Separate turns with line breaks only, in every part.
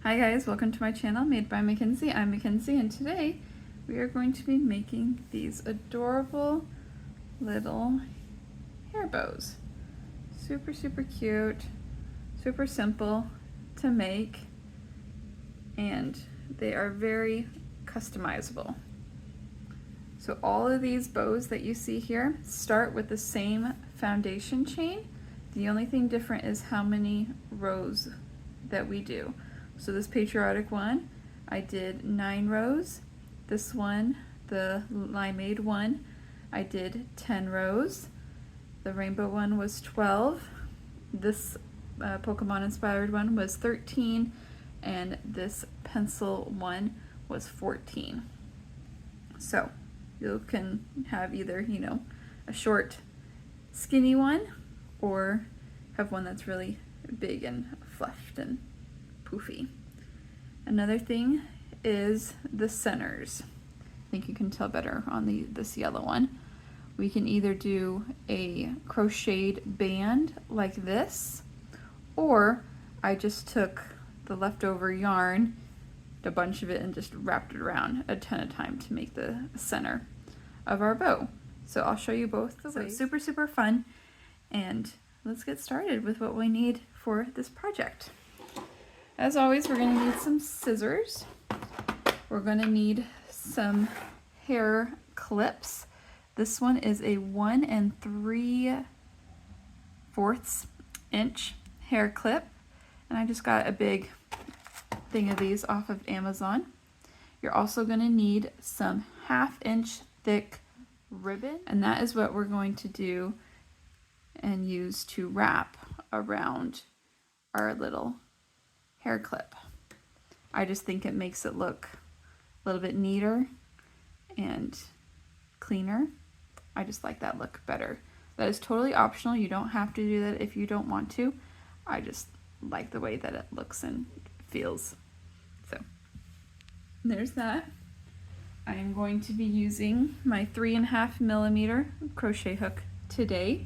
Hi guys, welcome to my channel Made by Mackenzie. I'm Mackenzie and today we are going to be making these adorable little hair bows. Super cute, super simple to make, and they are very customizable. So all of these bows that you see here start with the same foundation chain. The only thing different is how many rows that we do. So this patriotic one, I did 9 rows. This one, the limeade one, I did 10 rows. The rainbow one was 12. This Pokemon inspired one was 13. And this pencil one was 14. So you can have either, a short, skinny one, or have one that's really big and fluffed and poofy. Another thing is the centers. I think you can tell better on this yellow one. We can either do a crocheted band like this, or I just took the leftover yarn, a bunch of it, and just wrapped it around a ton of time to make the center of our bow. So I'll show you both the ways. So super fun, and let's get started with what we need for this project. As always, we're going to need some scissors. We're going to need some hair clips. This one is a 1 3/4 inch hair clip, and I just got a big thing of these off of Amazon. You're also going to need some 1/2 inch thick ribbon, and that is what we're going to do and use to wrap around our little hair clip. I just think it makes it look a little bit neater and cleaner. I just like that look better. That is totally optional. You don't have to do that if you don't want to. I just like the way that it looks and feels. So there's that. I am going to be using my 3.5 millimeter crochet hook today.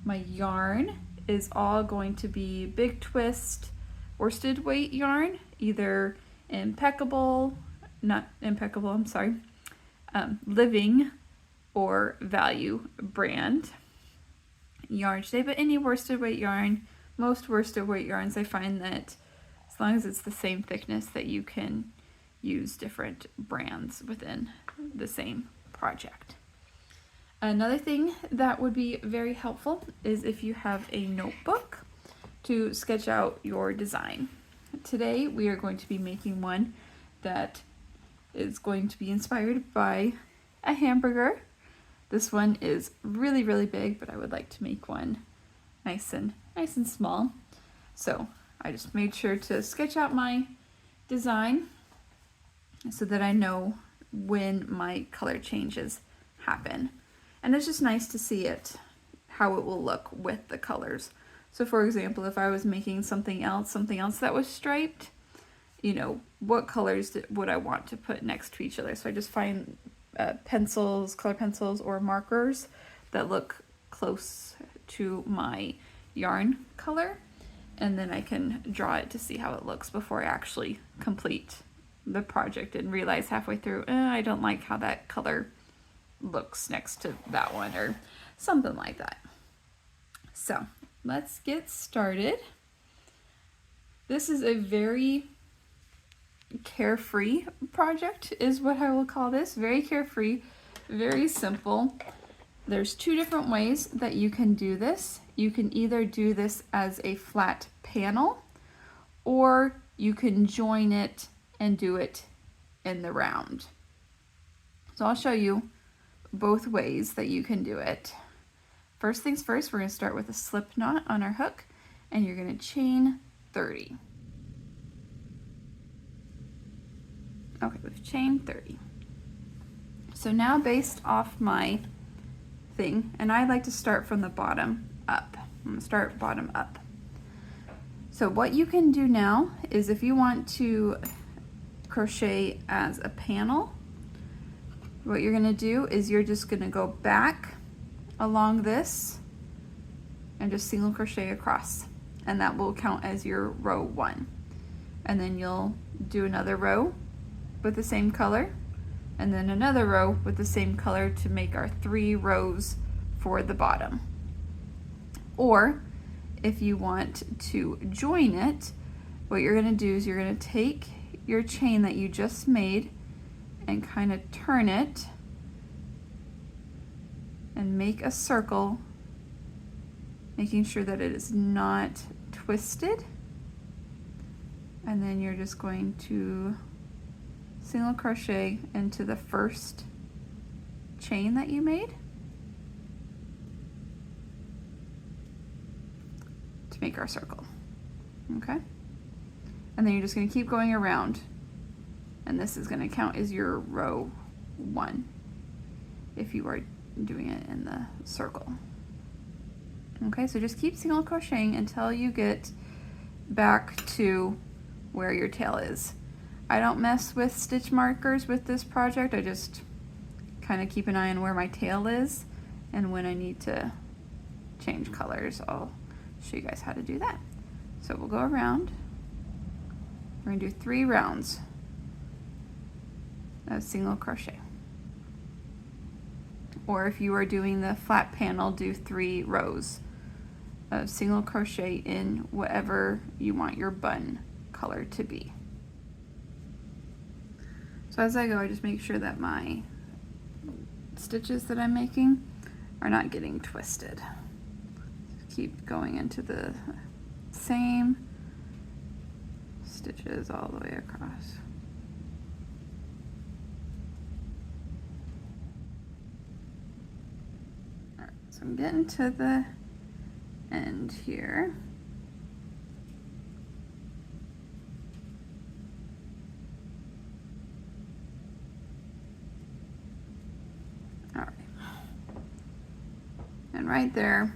My yarn is all going to be Big Twist worsted weight yarn, either Living or Value brand yarn today, but any worsted weight yarn. Most worsted weight yarns, I find that as long as it's the same thickness, that you can use different brands within the same project. Another thing that would be very helpful is if you have a notebook to sketch out your design. Today we are going to be making one that is going to be inspired by a hamburger. This one is really big, but I would like to make one nice and small. So I just made sure to sketch out my design so that I know when my color changes happen. And it's just nice to see how it will look with the colors. So for example, if I was making something else that was striped, what colors would I want to put next to each other? So I just find color pencils or markers that look close to my yarn color, and then I can draw it to see how it looks before I actually complete the project and realize halfway through, I don't like how that color looks next to that one, or something like that. So let's get started. This is a very carefree project, is what I will call this. Very carefree, very simple. There's 2 different ways that you can do this. You can either do this as a flat panel, or you can join it and do it in the round. So I'll show you both ways that you can do it. First things first, we're going to start with a slip knot on our hook, and you're going to chain 30. Okay, we've chained 30. So now, based off my thing, and I like to start from the bottom up. I'm going to start bottom up. So what you can do now is, if you want to crochet as a panel, what you're going to do is you're just going to go back along this and just single crochet across, and that will count as your row 1. and then you'll do another row with the same color, and then another row with the same color to make our 3 rows for the bottom. Or if you want to join it, what you're going to do is you're going to take your chain that you just made and kind of turn it and make a circle, making sure that it is not twisted. And then you're just going to single crochet into the first chain that you made to make our circle. Okay? And then you're just going to keep going around, and this is going to count as your row 1 if you are doing it in the circle. Okay, so just keep single crocheting until you get back to where your tail is. I don't mess with stitch markers with this project. I just kind of keep an eye on where my tail is, and when I need to change colors, I'll show you guys how to do that. So we'll go around. We're going to do 3 rounds of single crochet. Or if you are doing the flat panel, do 3 rows of single crochet in whatever you want your bun color to be. So as I go, I just make sure that my stitches that I'm making are not getting twisted. Keep going into the same stitches all the way across. All right, so I'm getting to the end here. All right, and right there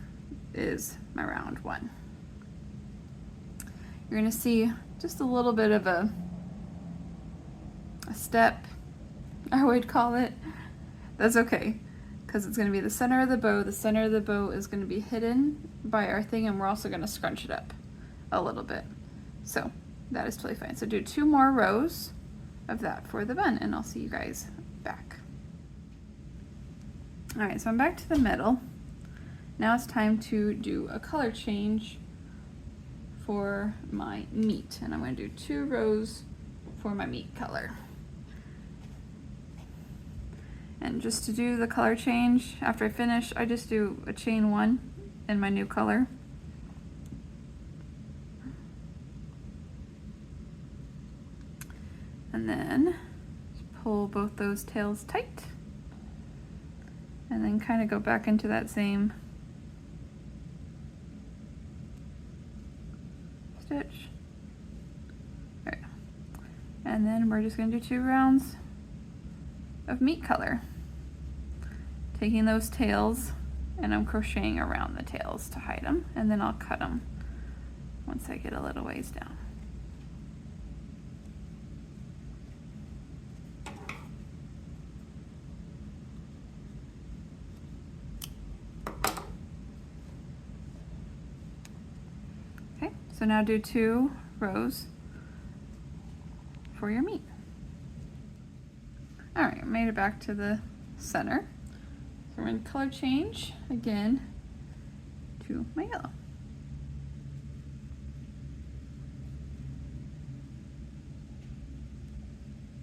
is my round 1. You're going to see just a little bit of a step, I would call it. That's okay, because it's going to be the center of the bow. The center of the bow is going to be hidden by our thing, and we're also going to scrunch it up a little bit. So that is totally fine. So do 2 more rows of that for the bun, and I'll see you guys back. All right, so I'm back to the middle. Now it's time to do a color change for my meat, and I'm going to do 2 rows for my meat color. And just to do the color change, after I finish, I just do a chain 1 in my new color. And then just pull both those tails tight, and then kind of go back into that same stitch. There we go. And then we're just going to do 2 rounds of meat color, taking those tails, and I'm crocheting around the tails to hide them, and then I'll cut them once I get a little ways down. Okay, so now do 2 rows for your meat. All right, I made it back to the center. So we're going to color change again to my yellow.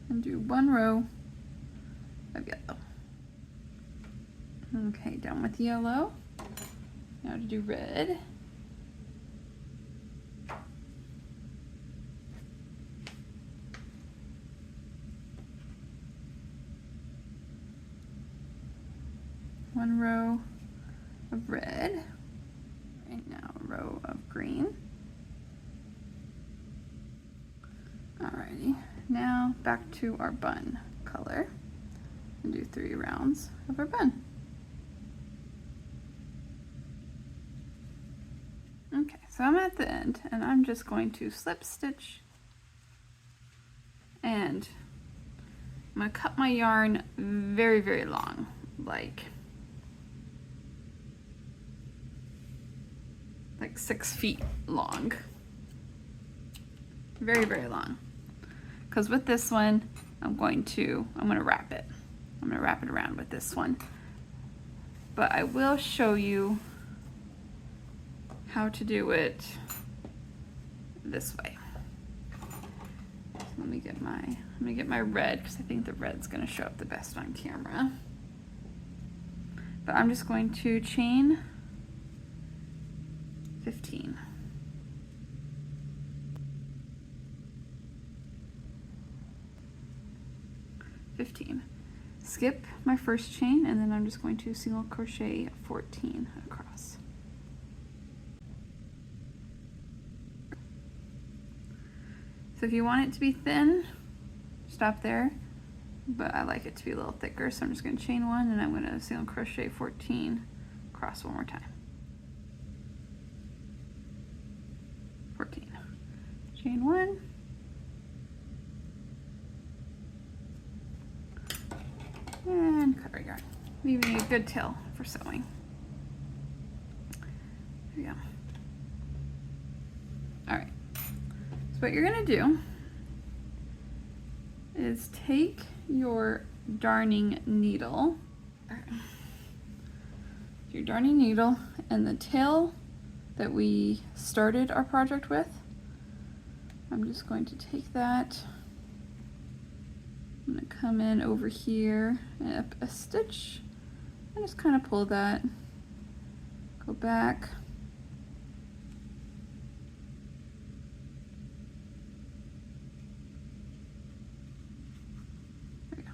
And do 1 row of yellow. Okay, done with yellow. Now to do red. One row of red, right now a row of green. Alrighty, now back to our bun color and do 3 rounds of our bun. Okay, so I'm at the end, and I'm just going to slip stitch, and I'm going to cut my yarn very, very long, like 6 feet long. very, very long. Because with this one, I'm going to wrap it. I'm gonna wrap it around with this one. But I will show you how to do it this way. So let me get my red, because I think the red's gonna show up the best on camera. But I'm just going to chain 15. Skip my first chain, and then I'm just going to single crochet 14 across. So if you want it to be thin, stop there, but I like it to be a little thicker, so I'm just going to chain 1, and I'm going to single crochet 14 across one more time. 14. Chain 1. And cut our yarn, leaving a good tail for sewing. There we go. All right, so what you're gonna do is take your darning needle, and the tail that we started our project with, I'm just going to take that. I'm going to come in over here and up a stitch and just kind of pull that, go back, there we go,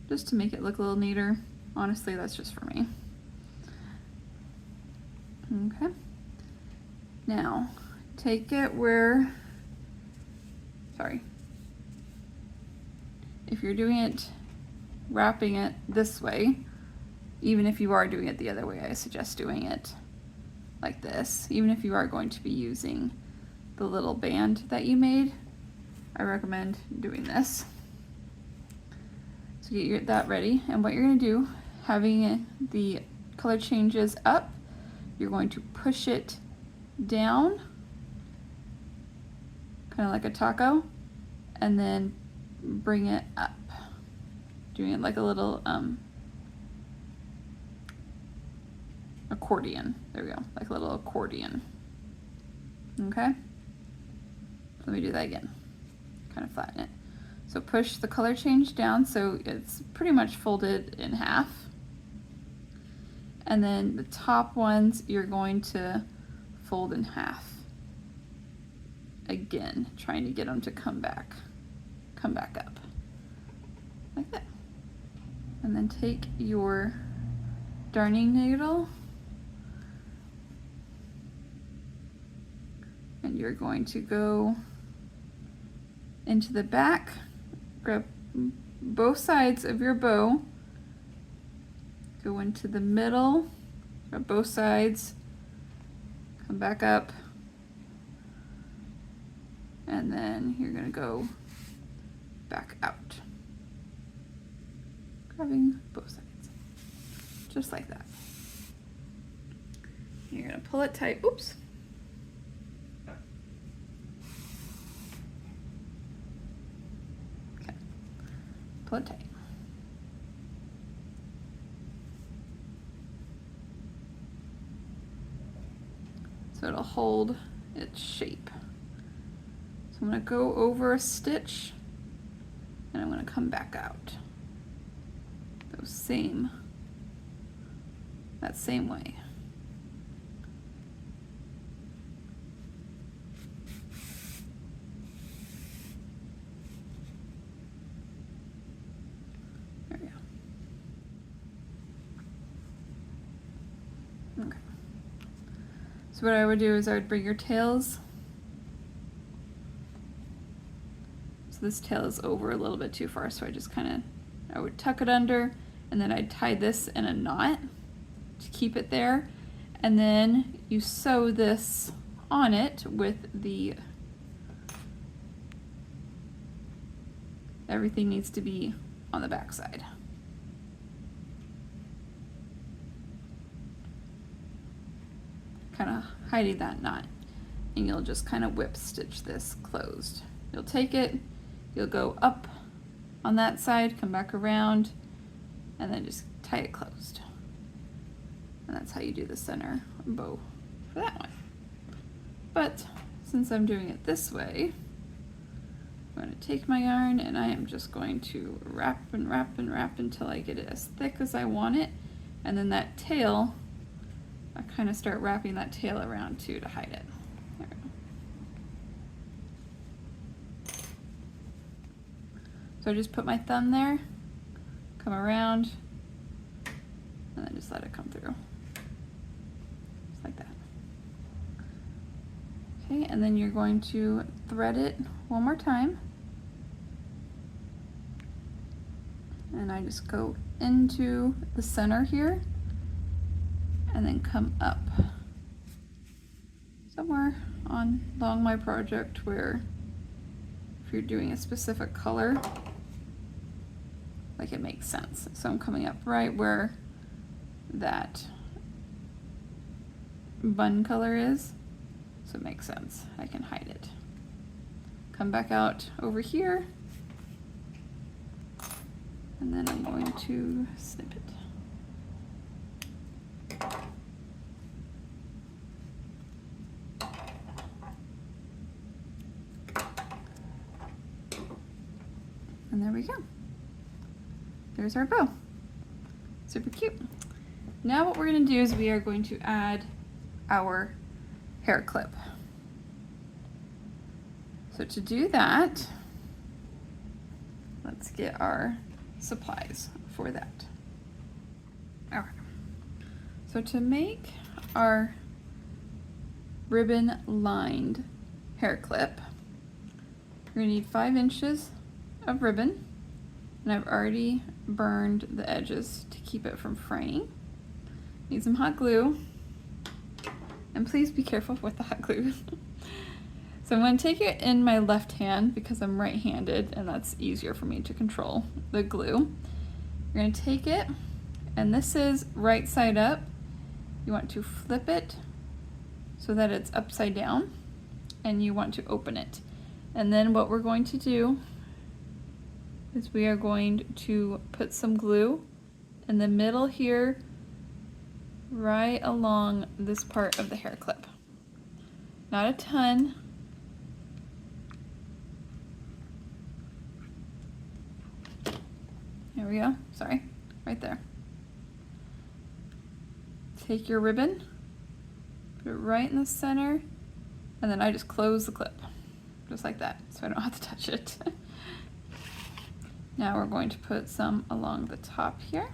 just to make it look a little neater. Honestly, that's just for me. Okay, now take it where, sorry, if you're doing it, wrapping it this way, even if you are doing it the other way, I suggest doing it like this. Even if you are going to be using the little band that you made, I recommend doing this. So get that ready, and what you're going to do, having the color changes up, you're going to push it down, kind of like a taco, and then bring it up, doing it like a little accordion. There we go, like a little accordion. Okay, let me do that again, kind of flatten it. So push the color change down so it's pretty much folded in half, and then the top ones you're going to fold in half again, trying to get them to come back up like that. And then take your darning needle and you're going to go into the back, grab both sides of your bow, go into the middle, grab both sides, come back up, and then you're going to go back out, grabbing both sides, just like that. You're going to pull it tight. Oops. Okay. Pull it tight. So it'll hold its shape. So I'm going to go over a stitch and I'm going to come back out. That same way. There we go. Okay. So what I would do is I would bring your tails. So this tail is over a little bit too far, so I would tuck it under, and then I'd tie this in a knot to keep it there, and then you sew this on it with everything needs to be on the back side. Kind of hiding that knot. And and you'll just kind of whip stitch this closed. You'll take it, you'll go up on that side, come back around, and then just tie it closed. And that's how you do the center bow for that one. But since I'm doing it this way, I'm going to take my yarn and I am just going to wrap and wrap and wrap until I get it as thick as I want it. And then that tail, I kind of start wrapping that tail around too to hide it. There we go. So I just put my thumb there, come around, and then just let it come through. Just like that. Okay, and then you're going to thread it one more time. And I just go into the center here and then come up somewhere along my project where if you're doing a specific color, like it makes sense. So I'm coming up right where that bun color is. So it makes sense. I can hide it. Come back out over here. And then I'm going to snip it. And there we go. There's our bow. Super cute. Now what we're going to do is we are going to add our hair clip. So to do that, let's get our supplies for that. All right. So to make our ribbon lined hair clip, you're going to need 5 inches of ribbon, and I've already burned the edges to keep it from fraying. Need some hot glue, and please be careful with the hot glue. So I'm going to take it in my left hand because I'm right-handed and that's easier for me to control the glue. You're going to take it, and this is right side up. You want to flip it so that it's upside down, and you want to open it. And then what we're going to do is we are going to put some glue in the middle here, right along this part of the hair clip. Not a ton. There we go, sorry, right there. Take your ribbon, put it right in the center, and then I just close the clip, just like that, so I don't have to touch it. Now we're going to put some along the top here.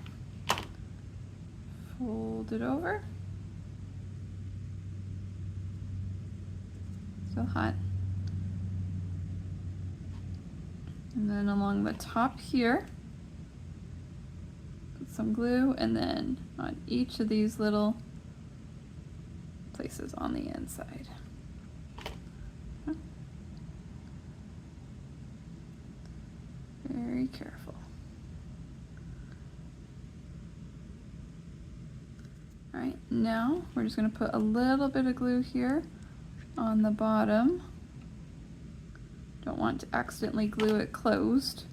Fold it over. Still hot. And then along the top here, put some glue, and then on each of these little places on the inside. Very careful. All right, now we're just going to put a little bit of glue here on the bottom. Don't want to accidentally glue it closed.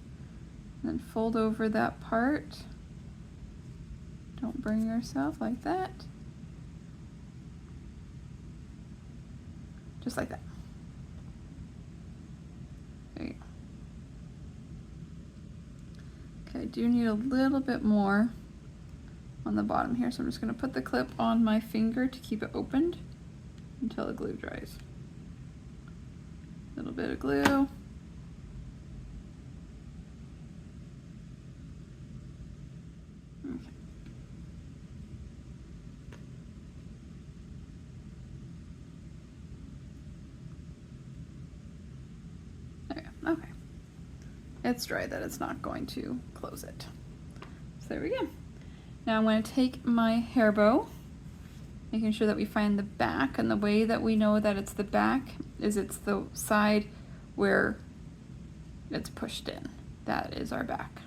And then fold over that part. Don't burn yourself, like that. Just like that. There you go. Okay, I do need a little bit more on the bottom here, so I'm just going to put the clip on my finger to keep it opened until the glue dries. A little bit of glue. Okay. There we go. Okay. It's dry that it's not going to close it. So there we go. Now I'm going to take my hair bow, making sure that we find the back, and the way that we know that it's the back is it's the side where it's pushed in. That is our back.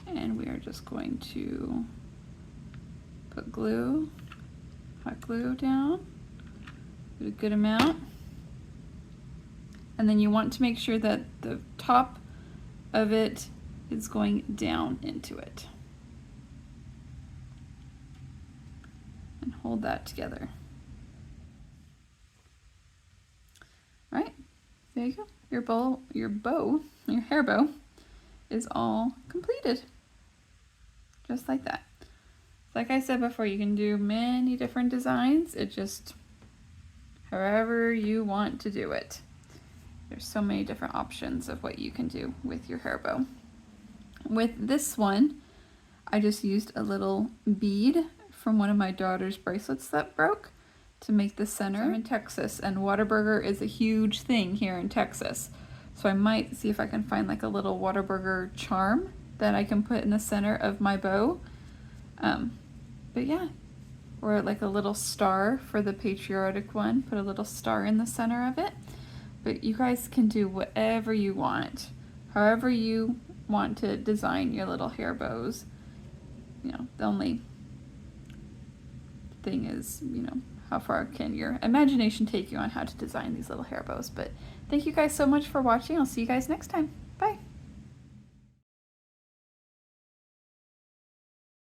And we are just going to put glue, hot glue down. Put a good amount. And then you want to make sure that the top of it is going down into it. And hold that together. All right, there you go. Your hair bow is all completed. Just like that. Like I said before, you can do many different designs. It just, however you want to do it. There's so many different options of what you can do with your hair bow. With this one, I just used a little bead from one of my daughter's bracelets that broke to make the center. I'm in Texas, and Whataburger is a huge thing here in Texas. So I might see if I can find like a little Whataburger charm that I can put in the center of my bow. But yeah, or like a little star for the patriotic one, put a little star in the center of it. But you guys can do whatever you want, however you want to design your little hair bows. You know, the only thing is, you know, how far can your imagination take you on how to design these little hair bows. But thank you guys so much for watching. I'll see you guys next time.